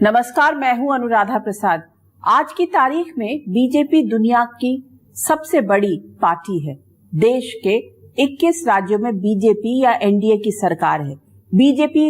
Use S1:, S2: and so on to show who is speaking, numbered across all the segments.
S1: नमस्कार, मैं हूं अनुराधा प्रसाद। आज की तारीख में बीजेपी दुनिया की सबसे बड़ी पार्टी है। देश के 21 राज्यों में बीजेपी या एनडीए की सरकार है। बीजेपी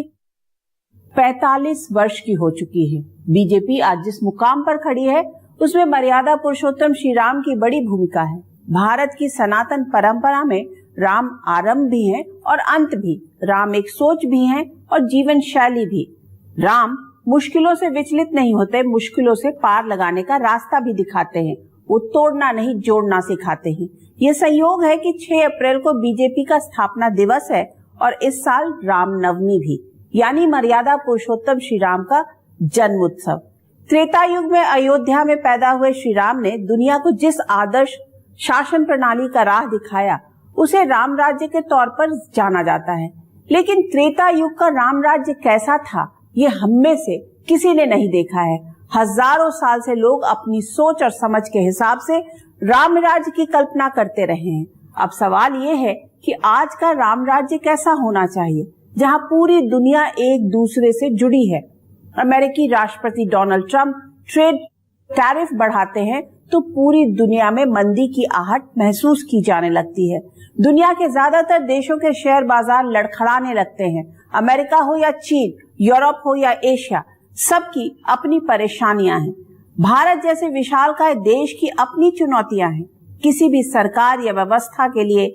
S1: 45 वर्ष की हो चुकी है। बीजेपी आज जिस मुकाम पर खड़ी है उसमें मर्यादा पुरुषोत्तम श्री राम की बड़ी भूमिका है। भारत की सनातन परंपरा में राम आरंभ भी है और अंत भी। राम एक सोच भी है और जीवन शैली भी। राम मुश्किलों से विचलित नहीं होते, मुश्किलों से पार लगाने का रास्ता भी दिखाते हैं। वो तोड़ना नहीं, जोड़ना सिखाते हैं। ये संयोग है कि 6 अप्रैल को बीजेपी का स्थापना दिवस है और इस साल राम नवमी भी, यानी मर्यादा पुरुषोत्तम श्री राम का जन्म उत्सव। त्रेता युग में अयोध्या में पैदा हुए श्री राम ने दुनिया को जिस आदर्श शासन प्रणाली का राह दिखाया उसे राम राज्य के तौर पर जाना जाता है। लेकिन त्रेता युग का राम राज्य कैसा था, ये हम में से किसी ने नहीं देखा है। हजारों साल से लोग अपनी सोच और समझ के हिसाब से राम राज्य की कल्पना करते रहे हैं। अब सवाल ये है कि आज का राम राज्य कैसा होना चाहिए, जहां पूरी दुनिया एक दूसरे से जुड़ी है। अमेरिकी राष्ट्रपति डोनाल्ड ट्रंप ट्रेड टैरिफ बढ़ाते हैं तो पूरी दुनिया में मंदी की आहट महसूस की जाने लगती है। दुनिया के ज्यादातर देशों के शेयर बाजार लड़खड़ाने लगते हैं। अमेरिका हो या चीन, यूरोप हो या एशिया, सबकी अपनी परेशानियां हैं। भारत जैसे विशालकाय देश की अपनी चुनौतियां हैं। किसी भी सरकार या व्यवस्था के लिए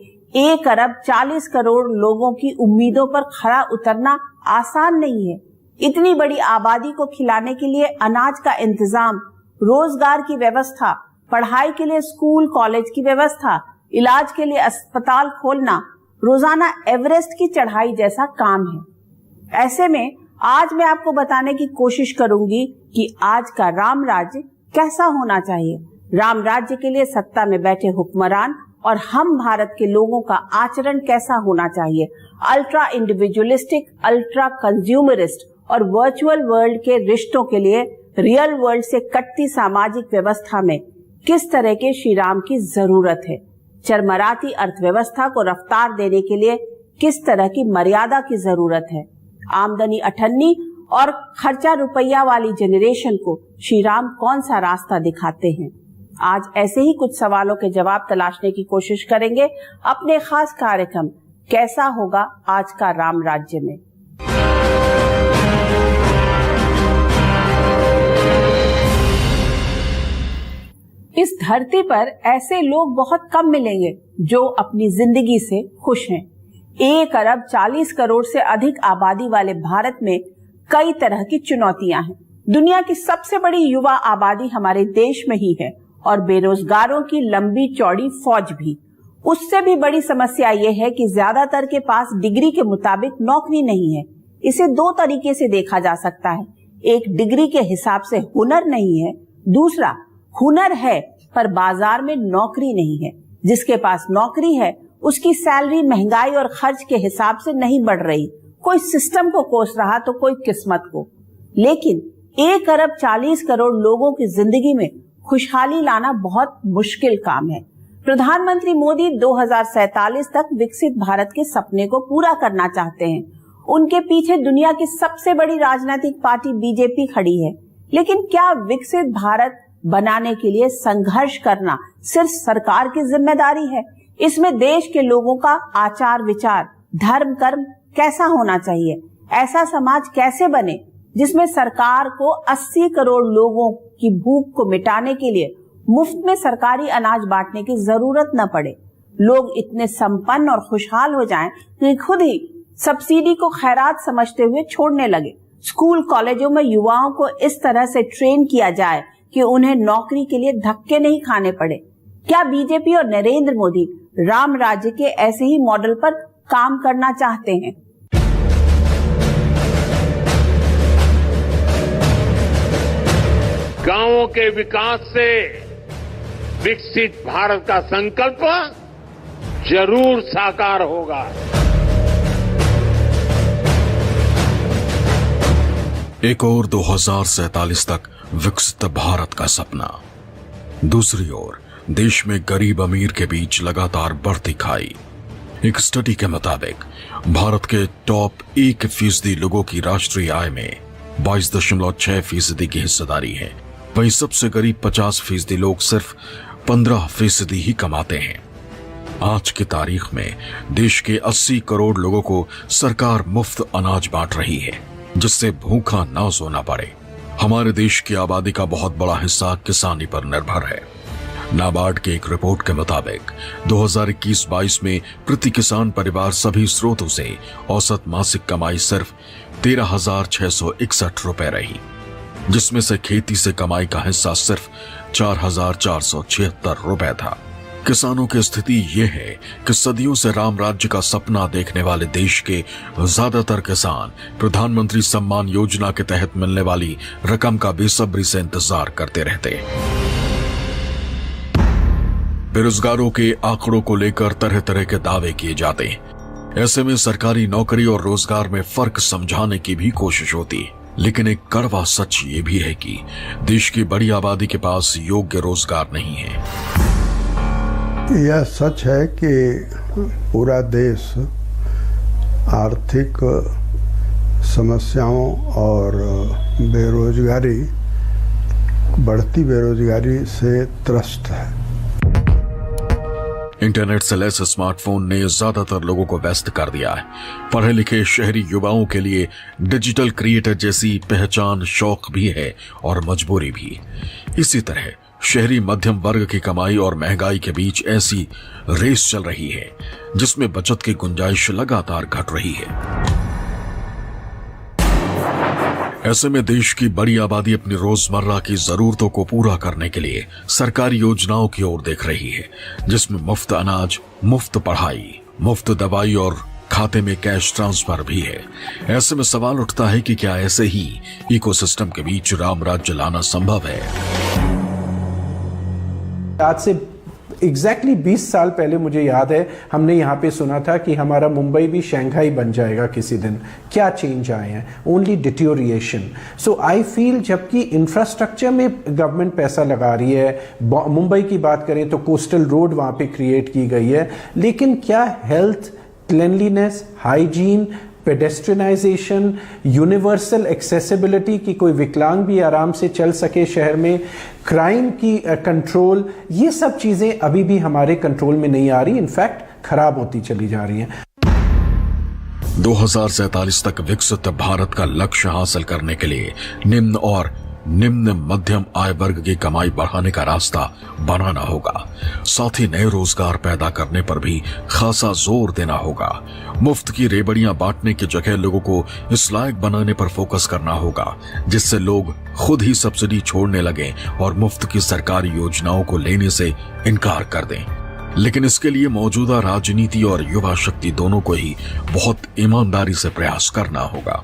S1: 1 अरब 40 करोड़ लोगों की उम्मीदों पर खरा उतरना आसान नहीं है। इतनी बड़ी आबादी को खिलाने के लिए अनाज का इंतजाम, रोजगार की व्यवस्था, पढ़ाई के लिए स्कूल कॉलेज की व्यवस्था, इलाज के लिए अस्पताल खोलना रोजाना एवरेस्ट की चढ़ाई जैसा काम है। ऐसे में आज मैं आपको बताने की कोशिश करूंगी कि आज का राम राज्य कैसा होना चाहिए। राम राज्य के लिए सत्ता में बैठे हुक्मरान और हम भारत के लोगों का आचरण कैसा होना चाहिए। अल्ट्रा इंडिविजुअलिस्टिक, अल्ट्रा कंज्यूमरिस्ट और वर्चुअल वर्ल्ड के रिश्तों के लिए रियल वर्ल्ड से कटती सामाजिक व्यवस्था में किस तरह के श्री राम की जरूरत है। चरमराती अर्थव्यवस्था को रफ्तार देने के लिए किस तरह की मर्यादा की जरूरत है। आमदनी अठन्नी और खर्चा रुपया वाली जनरेशन को श्री राम कौन सा रास्ता दिखाते हैं। आज ऐसे ही कुछ सवालों के जवाब तलाशने की कोशिश करेंगे अपने खास कार्यक्रम कैसा होगा आज का राम राज्य में। इस धरती पर ऐसे लोग बहुत कम मिलेंगे जो अपनी जिंदगी से खुश हैं। 1 अरब 40 करोड़ से अधिक आबादी वाले भारत में कई तरह की चुनौतियां हैं। दुनिया की सबसे बड़ी युवा आबादी हमारे देश में ही है और बेरोजगारों की लंबी चौड़ी फौज भी। उससे भी बड़ी समस्या ये है कि ज्यादातर के पास डिग्री के मुताबिक नौकरी नहीं है। इसे 2 तरीके से देखा जा सकता है। एक, डिग्री के हिसाब से हुनर नहीं है। दूसरा, हुनर है पर बाजार में नौकरी नहीं है। जिसके पास नौकरी है उसकी सैलरी महंगाई और खर्च के हिसाब से नहीं बढ़ रही। कोई सिस्टम को कोस रहा तो कोई किस्मत को। लेकिन 1 अरब 40 करोड़ लोगों की जिंदगी में खुशहाली लाना बहुत मुश्किल काम है। प्रधानमंत्री मोदी 2047 तक विकसित भारत के सपने को पूरा करना चाहते हैं। उनके पीछे दुनिया की सबसे बड़ी राजनीतिक पार्टी बीजेपी खड़ी है। लेकिन क्या विकसित भारत बनाने के लिए संघर्ष करना सिर्फ सरकार की जिम्मेदारी है? इसमें देश के लोगों का आचार विचार, धर्म कर्म कैसा होना चाहिए? ऐसा समाज कैसे बने जिसमें सरकार को 80 करोड़ लोगों की भूख को मिटाने के लिए मुफ्त में सरकारी अनाज बांटने की जरूरत न पड़े। लोग इतने संपन्न और खुशहाल हो जाएं कि खुद ही सब्सिडी को खैरात समझते हुए छोड़ने लगे। स्कूल कॉलेजों में युवाओं को इस तरह से ट्रेन किया जाए कि उन्हें नौकरी के लिए धक्के नहीं खाने पड़े। क्या बीजेपी और नरेंद्र मोदी राम राज्य के ऐसे ही मॉडल पर काम करना चाहते हैं?
S2: गांवों के विकास से विकसित भारत का संकल्प जरूर साकार होगा।
S3: एक और 2047 तक विकसित भारत का सपना। दूसरी ओर देश में गरीब अमीर के बीच लगातार बढ़ती खाई। एक स्टडी के मुताबिक भारत के टॉप 1% लोगों की राष्ट्रीय आय में 22.6% की हिस्सेदारी है। वहीं सबसे करीब 50% लोग सिर्फ 15% ही कमाते हैं। आज की तारीख में देश के 80 करोड़ लोगों को सरकार मुफ्त अनाज बांट रही है, जिससे भूखा ना सोना पड़े। हमारे देश की आबादी का बहुत बड़ा हिस्सा किसानी पर निर्भर है। नाबार्ड की एक रिपोर्ट के मुताबिक 2021-22 में प्रति किसान परिवार सभी स्रोतों से औसत मासिक कमाई सिर्फ 13,661 रुपए रही, जिसमें से खेती से कमाई का हिस्सा सिर्फ 4,476 रुपए था। किसानों की स्थिति ये है कि सदियों से राम राज्य का सपना देखने वाले देश के ज्यादातर किसान प्रधानमंत्री सम्मान योजना के तहत मिलने वाली रकम का बेसब्री से इंतजार करते रहते। बेरोजगारों के आंकड़ों को लेकर तरह तरह के दावे किए जाते हैं। ऐसे में सरकारी नौकरी और रोजगार में फर्क समझाने की भी कोशिश होती है, लेकिन एक कड़वा सच ये भी है कि देश की बड़ी आबादी के पास योग्य रोजगार नहीं है।
S4: यह सच है कि पूरा देश आर्थिक समस्याओं और बढ़ती बेरोजगारी से त्रस्त है।
S3: इंटरनेट से लैस स्मार्टफोन ने ज्यादातर लोगों को व्यस्त कर दिया है। पढ़े लिखे शहरी युवाओं के लिए डिजिटल क्रिएटर जैसी पहचान शौक भी है और मजबूरी भी। इसी तरह शहरी मध्यम वर्ग की कमाई और महंगाई के बीच ऐसी रेस चल रही है जिसमें बचत की गुंजाइश लगातार घट रही है। ऐसे में देश की बड़ी आबादी अपनी रोजमर्रा की जरूरतों को पूरा करने के लिए सरकारी योजनाओं की ओर देख रही है, जिसमें मुफ्त अनाज, मुफ्त पढ़ाई, मुफ्त दवाई और खाते में कैश ट्रांसफर भी है। ऐसे में सवाल उठता है कि क्या ऐसे ही इकोसिस्टम के बीच राम राज्य लाना संभव है?
S5: आज से एग्जैक्टली 20 साल पहले मुझे याद है हमने यहाँ पे सुना था कि हमारा मुंबई भी शंघाई बन जाएगा किसी दिन। क्या चेंज आए हैं? Only deterioration. So I feel जबकि इंफ्रास्ट्रक्चर में गवर्नमेंट पैसा लगा रही है, मुंबई की बात करें तो कोस्टल रोड वहाँ पे क्रिएट की गई है, लेकिन क्या health, cleanliness, hygiene, pedestrianisation, universal accessibility की कोई विकलांग भी आराम से चल सके शहर में, क्राइम की कंट्रोल, ये सब चीजें अभी भी हमारे कंट्रोल में नहीं आ रही, इनफैक्ट खराब होती चली जा रही हैं।
S3: 2047 तक विकसित भारत का लक्ष्य हासिल करने के लिए निम्न और निम्न मध्यम आय वर्ग की कमाई बढ़ाने का रास्ता बनाना होगा। साथ ही नए रोजगार पैदा करने पर भी खासा जोर देना होगा। मुफ्त की रेबड़ियां बांटने की जगह लोगों को इस लायक बनाने पर फोकस करना होगा, जिससे लोग खुद ही सब्सिडी छोड़ने लगें और मुफ्त की सरकारी योजनाओं को लेने से इनकार कर दें। लेकिन इसके लिए मौजूदा राजनीति और युवा शक्ति दोनों को ही बहुत ईमानदारी से प्रयास करना होगा।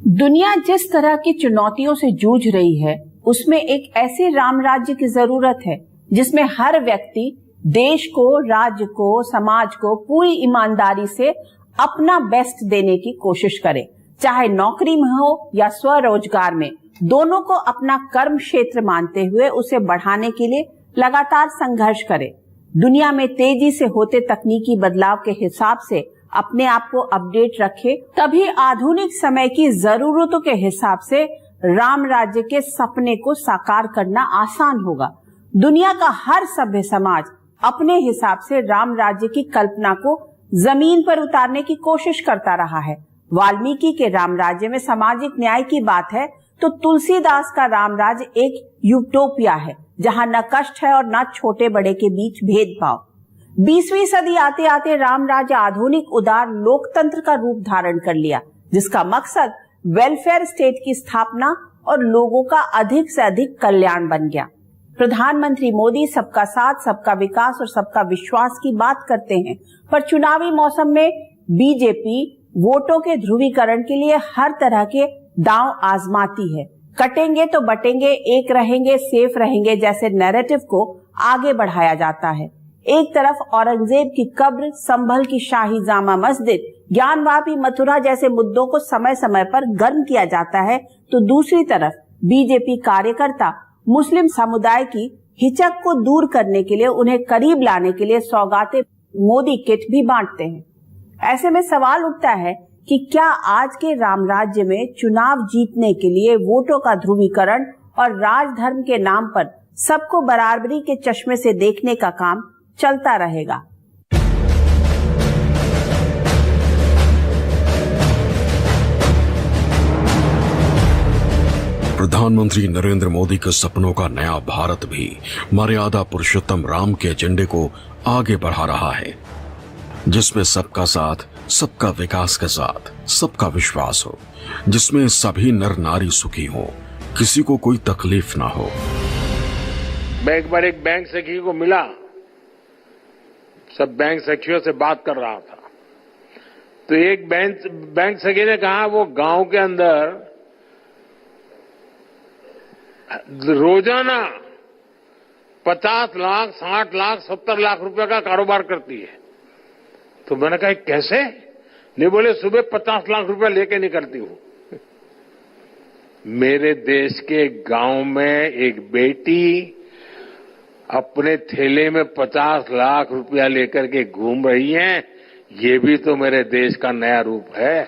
S1: दुनिया जिस तरह की चुनौतियों से जूझ रही है, उसमें एक ऐसे राम राज्य की जरूरत है जिसमें हर व्यक्ति देश को, राज्य को, समाज को पूरी ईमानदारी से अपना बेस्ट देने की कोशिश करे। चाहे नौकरी में हो या स्वरोजगार में, दोनों को अपना कर्म क्षेत्र मानते हुए उसे बढ़ाने के लिए लगातार संघर्ष करे। दुनिया में तेजी से होते तकनीकी बदलाव के हिसाब से अपने आप को अपडेट रखे, तभी आधुनिक समय की जरूरतों के हिसाब से राम राज्य के सपने को साकार करना आसान होगा। दुनिया का हर सभ्य समाज अपने हिसाब से राम राज्य की कल्पना को जमीन पर उतारने की कोशिश करता रहा है। वाल्मीकि के राम राज्य में सामाजिक न्याय की बात है तो तुलसीदास का राम राज्य एक यूटोपिया है, जहां न कष्ट है और न छोटे बड़े के बीच भेदभाव। 20वीं सदी आते आते राम राज्य आधुनिक उदार लोकतंत्र का रूप धारण कर लिया, जिसका मकसद वेलफेयर स्टेट की स्थापना और लोगों का अधिक से अधिक कल्याण बन गया। प्रधानमंत्री मोदी सबका साथ, सबका विकास और सबका विश्वास की बात करते हैं, पर चुनावी मौसम में बीजेपी वोटों के ध्रुवीकरण के लिए हर तरह के दांव आजमाती है। कटेंगे तो बटेंगे, एक रहेंगे, सेफ रहेंगे जैसे नैरेटिव को आगे बढ़ाया जाता है। एक तरफ औरंगजेब की कब्र, संभल की शाही जामा मस्जिद, ज्ञानवापी मथुरा जैसे मुद्दों को समय समय पर गर्म किया जाता है, तो दूसरी तरफ बीजेपी कार्यकर्ता मुस्लिम समुदाय की हिचक को दूर करने के लिए, उन्हें करीब लाने के लिए सौगातें, मोदी किट भी बांटते हैं। ऐसे में सवाल उठता है कि क्या आज के राम राज्य में चुनाव जीतने के लिए वोटों का ध्रुवीकरण और राजधर्म के नाम पर सबको बराबरी के चश्मे से देखने का काम चलता रहेगा।
S3: प्रधानमंत्री नरेंद्र मोदी के सपनों का नया भारत भी मर्यादा पुरुषोत्तम राम के एजेंडे को आगे बढ़ा रहा है, जिसमें सबका साथ, सबका विकास के साथ सबका विश्वास हो, जिसमें सभी नर नारी सुखी हो, किसी को कोई तकलीफ ना हो।
S2: मैं एक बार एक बैंक सखी को मिला, सब बैंक सखियों से बात कर रहा था, तो एक बैंक सखी ने कहा वो गांव के अंदर रोजाना 50 लाख, 60 लाख, 70 लाख रुपए का कारोबार करती है। तो मैंने कहा कैसे? नहीं, बोले सुबह 50 लाख रुपए लेके निकलती हूं। मेरे देश के गांव में एक बेटी अपने थैले में 50 लाख रुपया लेकर के घूम रही है, ये भी तो मेरे देश का नया रूप है।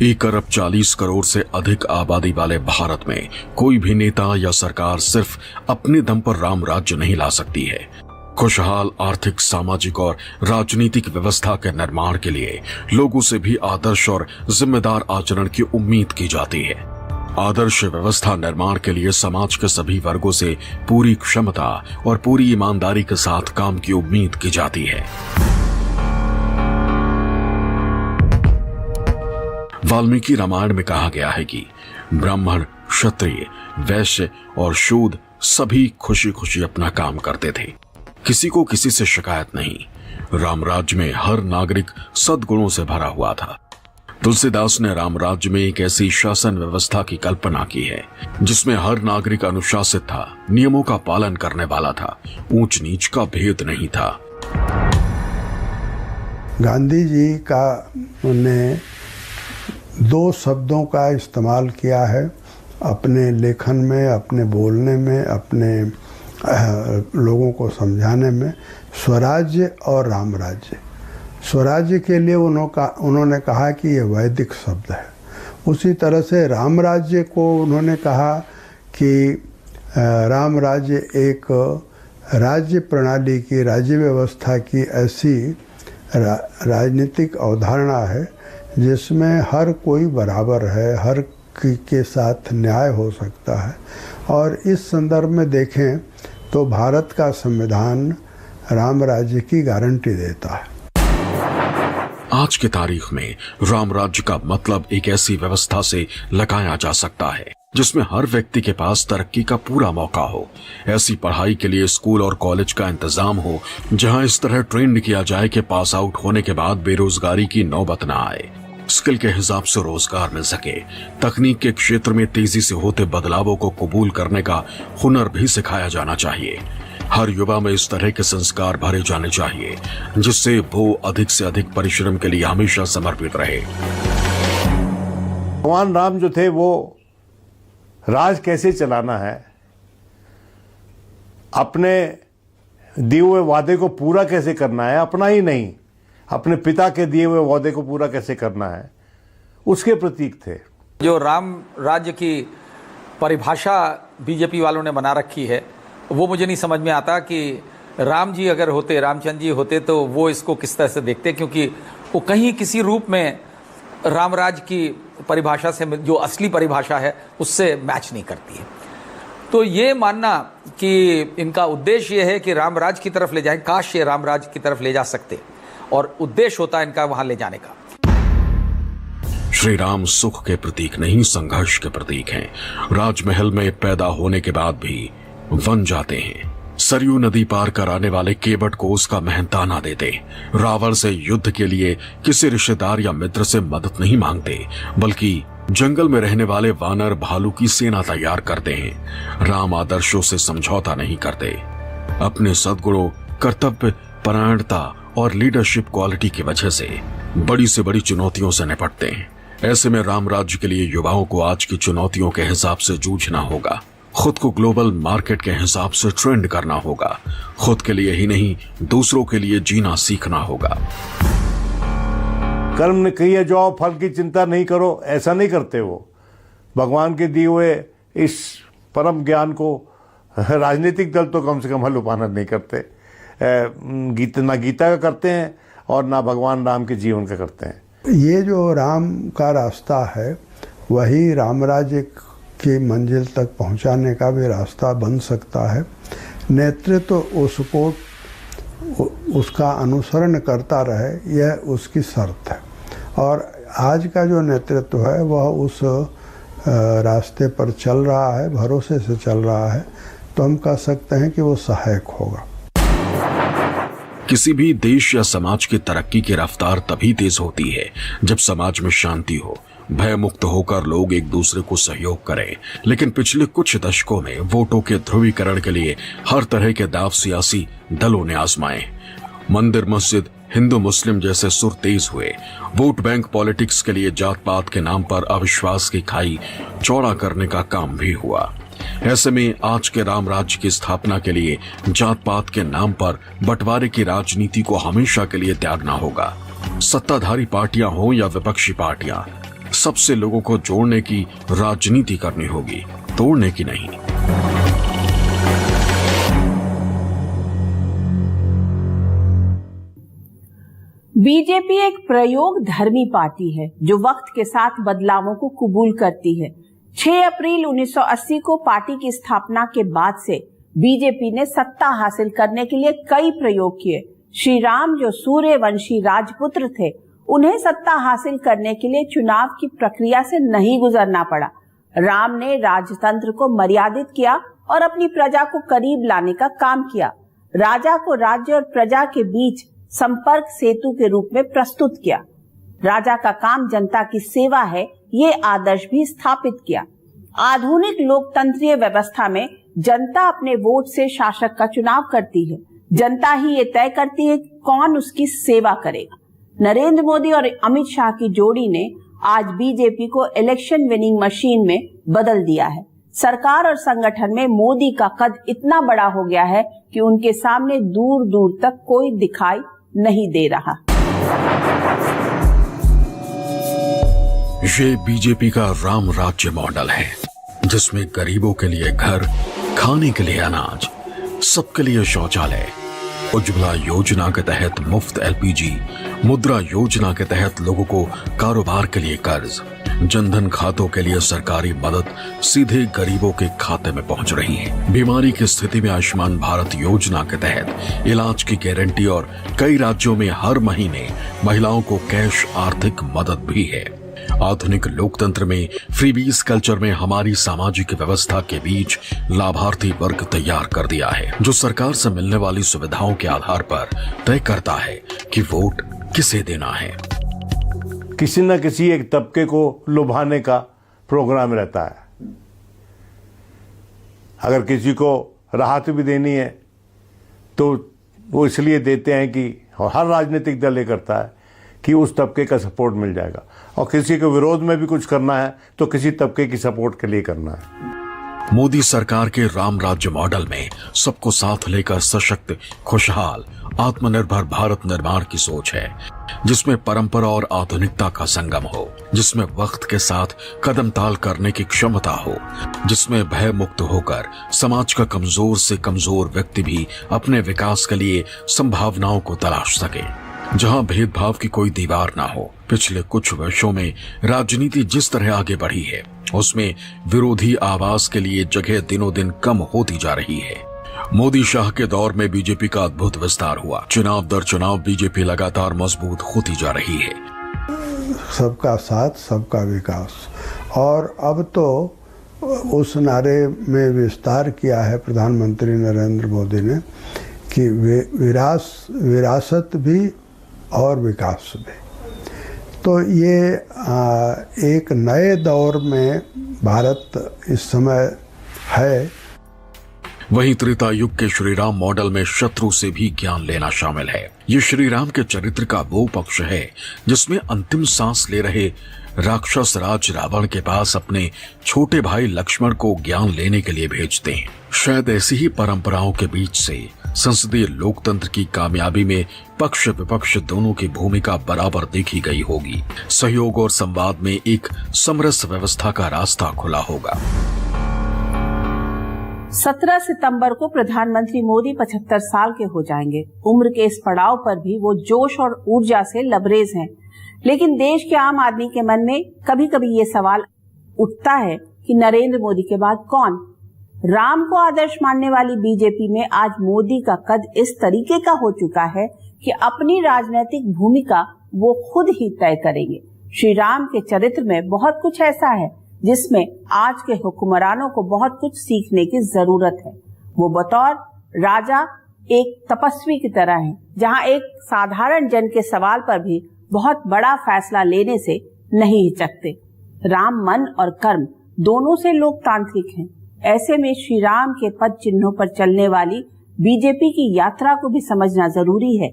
S3: 1 अरब 40 करोड़ से अधिक आबादी वाले भारत में कोई भी नेता या सरकार सिर्फ अपने दम पर राम राज्य नहीं ला सकती है। खुशहाल आर्थिक, सामाजिक और राजनीतिक व्यवस्था के निर्माण के लिए लोगों से भी आदर्श और जिम्मेदार आचरण की उम्मीद की जाती है। आदर्श व्यवस्था निर्माण के लिए समाज के सभी वर्गों से पूरी क्षमता और पूरी ईमानदारी के साथ काम की उम्मीद की जाती है। वाल्मीकि रामायण में कहा गया है कि ब्राह्मण, क्षत्रिय, वैश्य और शूद्र सभी खुशी खुशी अपना काम करते थे, किसी को किसी से शिकायत नहीं। राम राज्य में हर नागरिक सद्गुणों से भरा हुआ था। तुलसीदास ने राम राज्य में एक ऐसी शासन व्यवस्था की कल्पना की है जिसमें हर नागरिक अनुशासित था, नियमों का पालन करने वाला था, ऊंच नीच का भेद नहीं था।
S4: गांधी जी का ने 2 शब्दों का इस्तेमाल किया है अपने लेखन में, अपने बोलने में, अपने लोगों को समझाने में, स्वराज्य और राम राज्य। स्वराज्य के लिए उन्होंने कहा कि ये वैदिक शब्द है। उसी तरह से राम राज्य को उन्होंने कहा कि राम राज्य एक राज्य प्रणाली की, राज्य व्यवस्था की ऐसी राजनीतिक अवधारणा है जिसमें हर कोई बराबर है, हर के साथ न्याय हो सकता है। और इस संदर्भ में देखें तो भारत का संविधान राम राज्य की गारंटी देता है।
S3: आज की तारीख में राम राज्य का मतलब एक ऐसी व्यवस्था से लगाया जा सकता है जिसमें हर व्यक्ति के पास तरक्की का पूरा मौका हो। ऐसी पढ़ाई के लिए स्कूल और कॉलेज का इंतजाम हो जहां इस तरह ट्रेंड किया जाए कि पास आउट होने के बाद बेरोजगारी की नौबत न आए, स्किल के हिसाब से रोजगार मिल सके, तकनीक के क्षेत्र में तेजी से होते बदलावों को कबूल करने का हुनर भी सिखाया जाना चाहिए। हर युवा में इस तरह के संस्कार भरे जाने चाहिए जिससे वो अधिक से अधिक परिश्रम के लिए हमेशा समर्पित रहे।
S6: भगवान राम जो थे वो राज कैसे चलाना है, अपने दिए हुए वादे को पूरा कैसे करना है, अपना ही नहीं अपने पिता के दिए हुए वादे को पूरा कैसे करना है, उसके प्रतीक थे।
S7: जो राम राज्य की परिभाषा बीजेपी वालों ने बना रखी है वो मुझे नहीं समझ में आता कि राम जी अगर होते, रामचंद्र जी होते तो वो इसको किस तरह से देखते, क्योंकि वो कहीं किसी रूप में रामराज की परिभाषा से, जो असली परिभाषा है, उससे मैच नहीं करती है। तो ये मानना कि इनका उद्देश्य ये है कि रामराज की तरफ ले जाएं, काश ये रामराज की तरफ ले जा सकते, और उद्देश्य होता है इनका वहां ले जाने का।
S3: श्री राम सुख के प्रतीक नहीं, संघर्ष के प्रतीक हैं। राजमहल में पैदा होने के बाद भी वन जाते हैं, सरयू नदी पार कराने वाले केवट को उसका मेहनताना देते, रावण से युद्ध के लिए किसी रिश्तेदार या मित्र से मदद नहीं मांगते, बल्कि जंगल में रहने वाले वानर भालू की सेना तैयार करते हैं। राम आदर्शों से समझौता नहीं करते, अपने सद्गुणों, कर्तव्य परायणता और लीडरशिप क्वालिटी की वजह से बड़ी से बड़ी चुनौतियों से निपटते हैं। ऐसे में राम राज्य के लिए युवाओं को आज की चुनौतियों के हिसाब से जूझना होगा, खुद को ग्लोबल मार्केट के हिसाब से ट्रेंड करना होगा, खुद के लिए ही नहीं दूसरों के लिए जीना सीखना होगा।
S6: कर्म ने किए जाओ, फल की चिंता नहीं करो, ऐसा नहीं करते वो। भगवान के दिए हुए इस परम ज्ञान को राजनीतिक दल तो कम से कम हलुपाना नहीं करते। ना गीता का करते हैं और ना भगवान राम के जीवन का करते हैं।
S4: ये जो राम का रास्ता है वही राम राज्य की मंजिल तक पहुंचाने का भी रास्ता बन सकता है। नेतृत्व उसको उसका अनुसरण करता रहे, यह उसकी शर्त है। और आज का जो नेतृत्व है वह उस रास्ते पर चल रहा है, भरोसे से चल रहा है, तो हम कह सकते हैं कि वो सहायक होगा।
S3: किसी भी देश या समाज की तरक्की की रफ्तार तभी तेज होती है जब समाज में शांति हो, भय मुक्त होकर लोग एक दूसरे को सहयोग करें। लेकिन पिछले कुछ दशकों में वोटों के ध्रुवीकरण के लिए हर तरह के दाव सियासी दलों ने आजमाए। मंदिर मस्जिद, हिंदू मुस्लिम जैसे सुर तेज हुए। वोट बैंक पॉलिटिक्स के लिए जात पात के नाम पर अविश्वास की खाई चौड़ा करने का काम भी हुआ। ऐसे में आज के राम राज्य की स्थापना के लिए जात पात के नाम पर बंटवारे की राजनीति को हमेशा के लिए त्यागना होगा। सत्ताधारी पार्टियां हो या विपक्षी पार्टियां, सबसे लोगों को जोड़ने की राजनीति करनी होगी, तोड़ने की नहीं।
S1: बीजेपी एक प्रयोग धर्मी पार्टी है जो वक्त के साथ बदलावों को कबूल करती है। 6 अप्रैल 1980 को पार्टी की स्थापना के बाद से बीजेपी ने सत्ता हासिल करने के लिए कई प्रयोग किए। श्री राम जो सूर्यवंशी राजपुत्र थे, उन्हें सत्ता हासिल करने के लिए चुनाव की प्रक्रिया से नहीं गुजरना पड़ा। राम ने राजतंत्र को मर्यादित किया और अपनी प्रजा को करीब लाने का काम किया। राजा को राज्य और प्रजा के बीच संपर्क सेतु के रूप में प्रस्तुत किया। राजा का काम जनता की सेवा है, ये आदर्श भी स्थापित किया। आधुनिक लोकतंत्रीय व्यवस्था में जनता अपने वोट से शासक का चुनाव करती है। जनता ही ये तय करती है कौन उसकी सेवा करेगा। नरेंद्र मोदी और अमित शाह की जोड़ी ने आज बीजेपी को इलेक्शन विनिंग मशीन में बदल दिया है। सरकार और संगठन में मोदी का कद इतना बड़ा हो गया है कि उनके सामने दूर दूर तक कोई दिखाई नहीं दे रहा।
S3: ये बीजेपी का राम राज्य मॉडल है, जिसमें गरीबों के लिए घर, खाने के लिए अनाज, सबके लिए शौचालय, उज्ज्वला योजना के तहत मुफ्त एलपीजी, मुद्रा योजना के तहत लोगों को कारोबार के लिए कर्ज, जनधन खातों के लिए सरकारी मदद सीधे गरीबों के खाते में पहुंच रही है। बीमारी की स्थिति में आयुष्मान भारत योजना के तहत इलाज की गारंटी और कई राज्यों में हर महीने महिलाओं को कैश आर्थिक मदद भी है। आधुनिक लोकतंत्र में फ्रीबीज कल्चर में हमारी सामाजिक व्यवस्था के बीच लाभार्थी वर्ग तैयार कर दिया है, जो सरकार से मिलने वाली सुविधाओं के आधार पर तय करता है कि वोट किसे देना है।
S6: किसी न किसी एक तबके को लुभाने का प्रोग्राम रहता है। अगर किसी को राहत भी देनी है तो वो इसलिए देते हैं कि हर राजनीतिक दल ये करता है कि उस तबके का सपोर्ट मिल जाएगा, और किसी के विरोध में भी कुछ करना है तो किसी तबके की सपोर्ट के लिए करना है।
S3: मोदी सरकार के राम राज्य मॉडल में सबको साथ लेकर सशक्त, खुशहाल, आत्मनिर्भर भारत निर्माण की सोच है, जिसमें परंपरा और आधुनिकता का संगम हो, जिसमें वक्त के साथ कदम ताल करने की क्षमता हो, जिसमें भय मुक्त होकर समाज का कमजोर से कमजोर व्यक्ति भी अपने विकास के लिए संभावनाओं को तलाश सके, जहां भेदभाव की कोई दीवार ना हो। पिछले कुछ वर्षों में राजनीति जिस तरह आगे बढ़ी है, उसमें विरोधी आवाज के लिए जगह दिनों दिन कम होती जा रही है। मोदी शाह के दौर में बीजेपी का अद्भुत विस्तार हुआ। चुनाव दर चुनाव बीजेपी लगातार मजबूत होती जा रही है।
S4: सबका साथ, सबका विकास, और अब तो उस नारे में विस्तार किया है प्रधानमंत्री नरेंद्र मोदी ने कि विरासत भी और विकास भी। तो ये एक नए दौर में भारत इस समय है।
S3: वहीं त्रेता युग के श्रीराम मॉडल में शत्रु से भी ज्ञान लेना शामिल है। ये श्रीराम के चरित्र का वो पक्ष है जिसमें अंतिम सांस ले रहे राक्षस राज रावण के पास अपने छोटे भाई लक्ष्मण को ज्ञान लेने के लिए भेजते हैं। शायद ऐसी ही परंपराओं के बीच से संसदीय लोकतंत्र की कामयाबी में पक्ष विपक्ष दोनों की भूमिका बराबर देखी गई होगी। सहयोग और संवाद में एक समरस व्यवस्था का रास्ता खुला होगा।
S1: 17 सितंबर को प्रधानमंत्री मोदी 75 साल के हो जाएंगे। उम्र के इस पड़ाव पर भी वो जोश और ऊर्जा से लबरेज हैं। लेकिन देश के आम आदमी के मन में कभी कभी ये सवाल उठता है कि नरेंद्र मोदी के बाद कौन? राम को आदर्श मानने वाली बीजेपी में आज मोदी का कद इस तरीके का हो चुका है कि अपनी राजनीतिक भूमिका वो खुद ही तय करेंगे। श्री राम के चरित्र में बहुत कुछ ऐसा है जिसमें आज के हुक्मरानों को बहुत कुछ सीखने की जरूरत है। वो बतौर राजा एक तपस्वी की तरह हैं, जहां एक साधारण जन के सवाल पर भी बहुत बड़ा फैसला लेने से नहीं हिचकते। राम मन और कर्म दोनों से लोकतांत्रिक हैं। ऐसे में श्री राम के पद चिन्हों पर चलने वाली बीजेपी की यात्रा को भी समझना जरूरी है।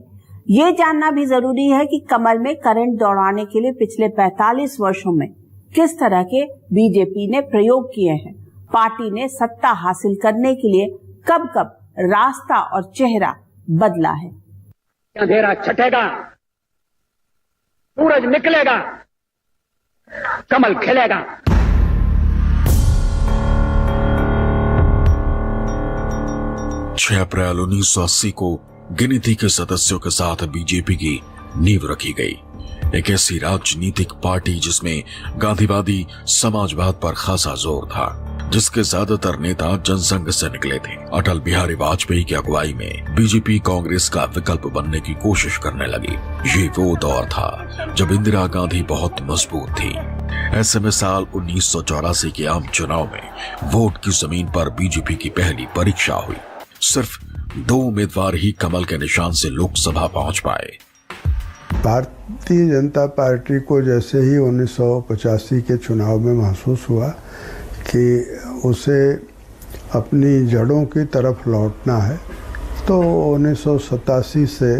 S1: ये जानना भी जरूरी है कि कमल में करंट दौड़ाने के लिए पिछले 45 वर्षों में किस तरह के बीजेपी ने प्रयोग किए हैं। पार्टी ने सत्ता हासिल करने के लिए कब कब रास्ता और चेहरा बदला है।
S8: अंधेरा छटेगा, सूरज निकलेगा, कमल खिलेगा।
S3: 6 अप्रैल 1980 को गिनती के सदस्यों के साथ बीजेपी की नींव रखी गई। एक ऐसी राजनीतिक पार्टी जिसमें गांधीवादी समाजवाद पर खासा जोर था, जिसके ज्यादातर नेता जनसंघ से निकले थे। अटल बिहारी वाजपेयी की अगुवाई में बीजेपी कांग्रेस का विकल्प बनने की कोशिश करने लगी। ये वो दौर था जब इंदिरा गांधी बहुत मजबूत थी। ऐसे में साल 1984 के आम चुनाव में वोट की जमीन पर बीजेपी की पहली परीक्षा हुई। सिर्फ 2 उम्मीदवार ही कमल के निशान से लोकसभा पहुंच पाए।
S4: भारतीय जनता पार्टी को जैसे ही 1985 के चुनाव में महसूस हुआ कि उसे अपनी जड़ों की तरफ लौटना है, तो 1987 से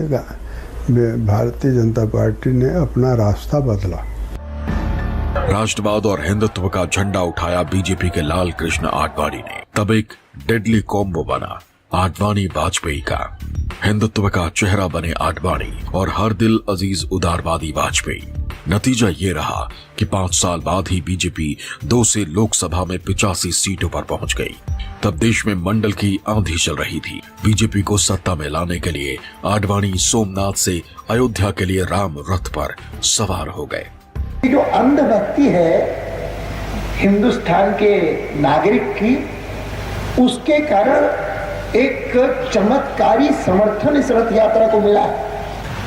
S4: भारतीय जनता पार्टी ने अपना रास्ता बदला।
S3: राष्ट्रवाद और हिंदुत्व का झंडा उठाया बीजेपी के लाल कृष्ण आडवाणी ने। तब एक डेडली कॉम्बो बना आडवाणी वाजपेयी का। हिंदुत्व का चेहरा बने आडवाणी और हर दिल अजीज उदारवादी वाजपेयी। नतीजा ये रहा कि 5 साल बाद ही बीजेपी 2 से लोकसभा में 85 सीटों पर पहुंच गई। तब देश में मंडल की आंधी चल रही थी। बीजेपी को सत्ता में लाने के लिए आडवाणी सोमनाथ से अयोध्या के लिए राम रथ पर सवार हो गए।
S9: जो अंधभक्ति है हिंदुस्तान के नागरिक की, उसके कारण एक चमत्कारी समर्थन इस रथ यात्रा को मिला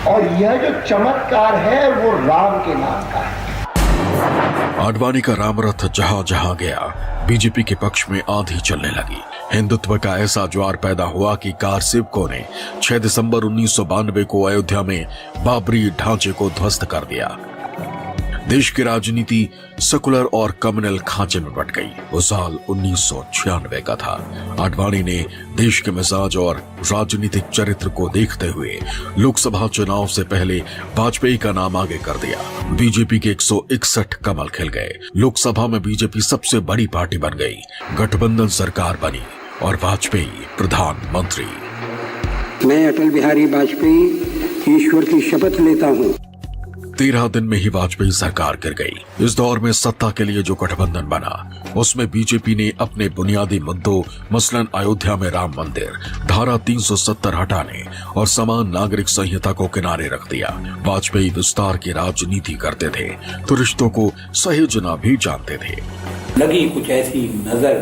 S9: और यह जो चमत्कार है वो राम के नाम का है।
S3: आडवाणी का राम रथ जहां जहां गया, बीजेपी के पक्ष में आंधी चलने लगी। हिंदुत्व का ऐसा ज्वार पैदा हुआ कि कार सेवकों ने 6 दिसंबर 1992 को अयोध्या में बाबरी ढांचे को ध्वस्त कर दिया। देश की राजनीति सेकुलर और कम्युनल खांचे में बट गई। वो साल 1996 का था। आडवाणी ने देश के मिजाज और राजनीतिक चरित्र को देखते हुए लोकसभा चुनाव से पहले वाजपेयी का नाम आगे कर दिया। बीजेपी के 161 कमल खिल गए। लोकसभा में बीजेपी सबसे बड़ी पार्टी बन गई। गठबंधन सरकार बनी और वाजपेयी प्रधानमंत्री।
S9: मैं अटल बिहारी वाजपेयी ईश्वर की शपथ लेता हूँ।
S3: 13 दिन में ही वाजपेयी सरकार गिर गई। इस दौर में सत्ता के लिए जो गठबंधन बना, उसमें बीजेपी ने अपने बुनियादी मुद्दों मसलन अयोध्या में राम मंदिर, धारा 370 हटाने और समान नागरिक संहिता को किनारे रख दिया। वाजपेयी विस्तार की राजनीति करते थे तो रिश्तों को सहेजना भी जानते थे।
S10: लगी कुछ ऐसी नजर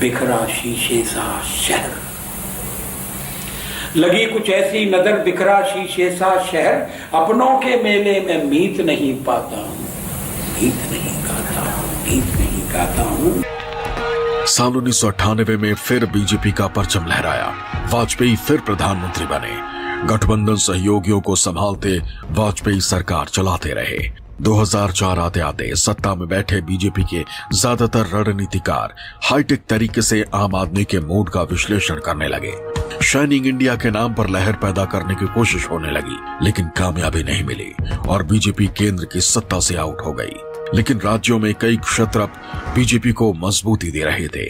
S10: बिखरा शीशे सा शहर, लगी कुछ ऐसी नजर बिखरा शीशे सा शहर, अपनों के मेले में मीत नहीं पाता हूँ, गीत नहीं गाता हूँ, गीत नहीं गाता हूँ।
S3: साल 1998 में फिर बीजेपी का परचम लहराया। वाजपेयी फिर प्रधानमंत्री बने। गठबंधन सहयोगियों को संभालते वाजपेयी सरकार चलाते रहे। 2004 आते आते सत्ता में बैठे बीजेपी के ज्यादातर रणनीतिकार हाईटेक तरीके से आम आदमी के मूड का विश्लेषण करने लगे। शाइनिंग इंडिया के नाम पर लहर पैदा करने की कोशिश होने लगी, लेकिन कामयाबी नहीं मिली और बीजेपी केंद्र की सत्ता से आउट हो गई। लेकिन राज्यों में कई क्षेत्र बीजेपी को मजबूती दे रहे थे।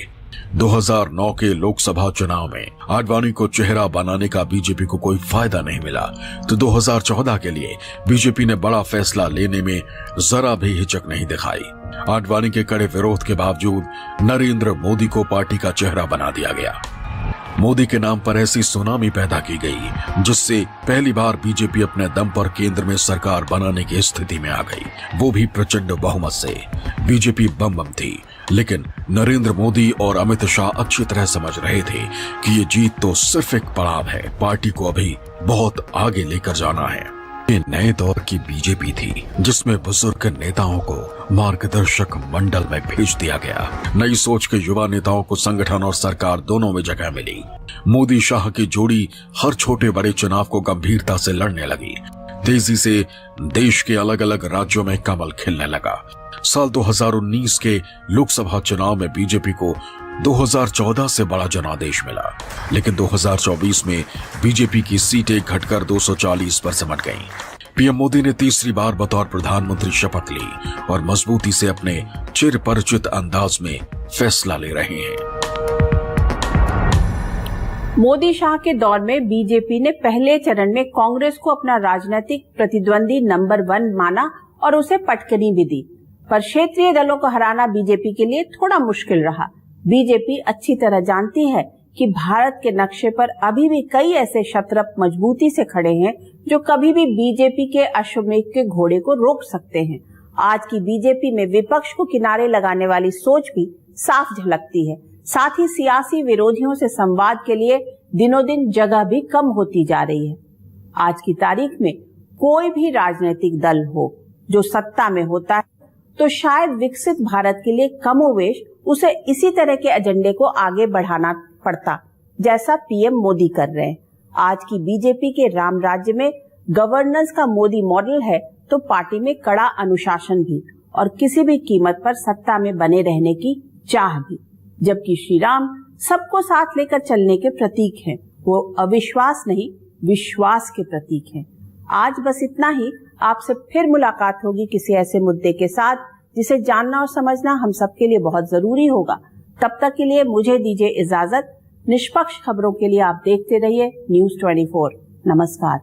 S3: 2009 के लोकसभा चुनाव में आडवाणी को चेहरा बनाने का बीजेपी को कोई फायदा नहीं मिला, तो 2014 के लिए बीजेपी ने बड़ा फैसला लेने में जरा भी हिचक नहीं दिखाई। आडवाणी के कड़े विरोध के बावजूद नरेंद्र मोदी को पार्टी का चेहरा बना दिया गया। मोदी के नाम पर ऐसी सुनामी पैदा की गई जिससे पहली बार बीजेपी अपने दम पर केंद्र में सरकार बनाने की स्थिति में आ गई, वो भी प्रचंड बहुमत से। बीजेपी बम थी, लेकिन नरेंद्र मोदी और अमित शाह अच्छी तरह समझ रहे थे कि ये जीत तो सिर्फ एक पड़ाव है, पार्टी को अभी बहुत आगे लेकर जाना है। ये नए दौर की बीजेपी थी जिसमें बुजुर्ग नेताओं को मार्गदर्शक मंडल में भेज दिया गया। नई सोच के युवा नेताओं को संगठन और सरकार दोनों में जगह मिली। मोदी शाह की जोड़ी हर छोटे बड़े चुनाव को गंभीरता से लड़ने लगी। तेजी से देश के अलग अलग राज्यों में कमल खिलने लगा। साल 2019 के लोकसभा चुनाव में बीजेपी को 2014 से बड़ा जनादेश मिला, लेकिन 2024 में बीजेपी की सीटें घटकर 240 पर सिमट गईं। पीएम मोदी ने तीसरी बार बतौर प्रधानमंत्री शपथ ली और मजबूती से अपने चिर परिचित अंदाज में फैसला ले रहे हैं।
S1: मोदी शाह के दौर में बीजेपी ने पहले चरण में कांग्रेस को अपना राजनीतिक प्रतिद्वंदी नंबर 1 माना और उसे पटकनी भी दी, पर क्षेत्रीय दलों को हराना बीजेपी के लिए थोड़ा मुश्किल रहा। बीजेपी अच्छी तरह जानती है कि भारत के नक्शे पर अभी भी कई ऐसे शत्रप मजबूती से खड़े हैं जो कभी भी बीजेपी के अश्वमेध के घोड़े को रोक सकते हैं। आज की बीजेपी में विपक्ष को किनारे लगाने वाली सोच भी साफ झलकती है। साथ ही सियासी विरोधियों से संवाद के लिए दिनों दिन जगह भी कम होती जा रही है। आज की तारीख में कोई भी राजनीतिक दल हो जो सत्ता में होता है तो शायद विकसित भारत के लिए कमोवेश उसे इसी तरह के एजेंडे को आगे बढ़ाना पड़ता, जैसा पीएम मोदी कर रहे हैं। आज की बीजेपी के राम राज्य में गवर्नेंस का मोदी मॉडल है तो पार्टी में कड़ा अनुशासन भी और किसी भी कीमत पर सत्ता में बने रहने की चाह भी। जबकि श्री राम सबको साथ लेकर चलने के प्रतीक हैं, वो अविश्वास नहीं विश्वास के प्रतीक हैं। आज बस इतना ही। आपसे फिर मुलाकात होगी किसी ऐसे मुद्दे के साथ जिसे जानना और समझना हम सबके लिए बहुत जरूरी होगा। तब तक के लिए मुझे दीजिए इजाजत। निष्पक्ष खबरों के लिए आप देखते रहिए News 24। नमस्कार।